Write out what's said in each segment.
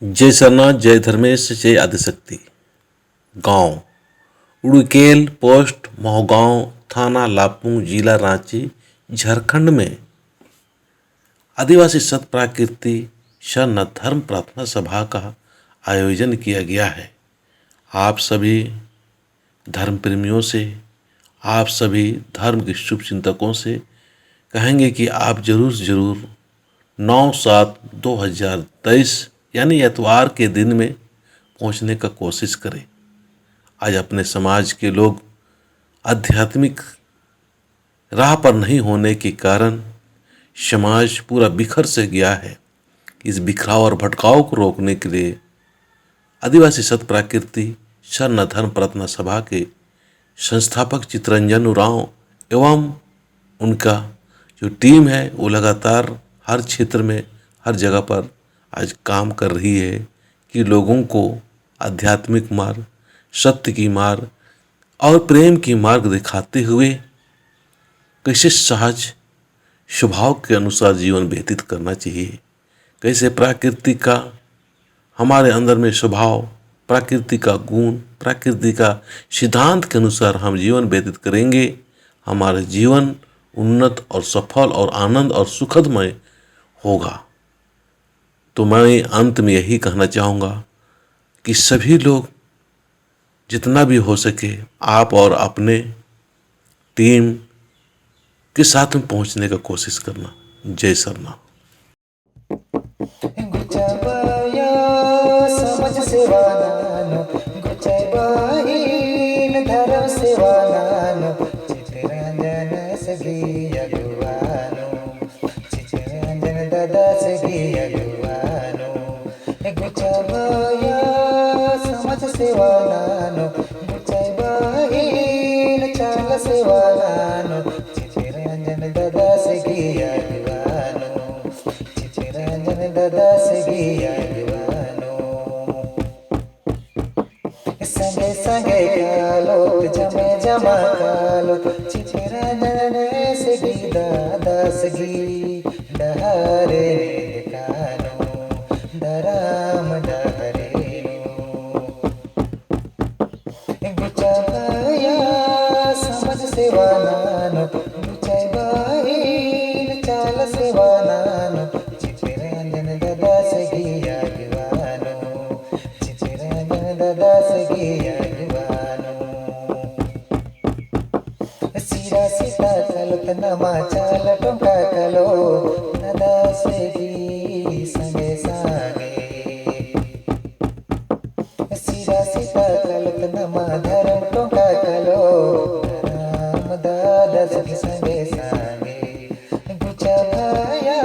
जय सरनाथ, जय धर्मेश, जय आदिशक्ति। गांव उड़ुकेल, पोस्ट मोहगांव, थाना लापुंग, जिला रांची, झारखंड में आदिवासी सत प्राकृति शरण धर्म प्रार्थना सभा का आयोजन किया गया है। आप सभी धर्म प्रेमियों से, आप सभी धर्म के शुभ चिंतकों से कहेंगे कि आप जरूर 9/7/2023 यानी एतवार के दिन में पहुंचने का कोशिश करें। आज अपने समाज के लोग आध्यात्मिक राह पर नहीं होने के कारण समाज पूरा बिखर से गया है। इस बिखराव और भटकाव को रोकने के लिए आदिवासी सत प्राकृति शरण धर्म प्रार्थना सभा के संस्थापक चितरंजन उरांव एवं उनका जो टीम है वो लगातार हर क्षेत्र में, हर जगह पर आज काम कर रही है कि लोगों को आध्यात्मिक मार्ग, सत्य की मार्ग और प्रेम की मार्ग दिखाते हुए कैसे सहज स्वभाव के अनुसार जीवन व्यतीत करना चाहिए, कैसे प्रकृति का हमारे अंदर में स्वभाव, प्रकृति का गुण, प्रकृति का सिद्धांत के अनुसार हम जीवन व्यतीत करेंगे, हमारा जीवन उन्नत और सफल और आनंद और सुखदमय होगा। तो मैं अंत में यही कहना चाहूँगा कि सभी लोग जितना भी हो सके आप और अपने टीम के साथ में पहुंचने का कोशिश करना। जय सरनाथ। गुचाबाया समाज सेवानानो गुचाबाहीन धर्म सेवानानो चितरंजन सगी अगुवानो चितरंजन दादा सगी अगुवानो गुचाबाया समाज सेवानानो गुचाबाहीन चाल सेवानानो चितरंजन दादा सगी अगुवानो चितरंजन दादा सगी अगुवानो संगे संगे कालो जमे जमा कालो चितरंजन सगी दादा सगी डहारे कानो दराम डहरेनो गुचाबाया समझ सेवानानो गुचाबाहीन चाल सेवानानो चितरंजन दादा सगी अगुवानो चितरंजन दादा सगी अगुवानो सीरा सीता कलो तनमा चाल टोंका कलो दादा सगी संगे सागे सीरा सीता कलो तनमा धर्म टोंका कलो राम दादा सगी संगे सागे गुचाबाया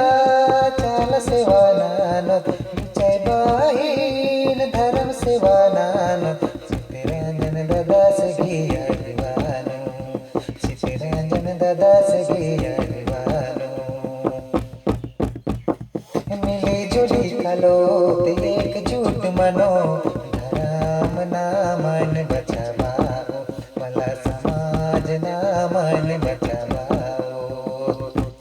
चाल सेवानानो गुचाबाहीन धर्म सेवानानो चितरंजन दादा सगी अगुवानो चितरंजन दादा सगी अगुवानो मिली जुली कलो ते एकजुट मनो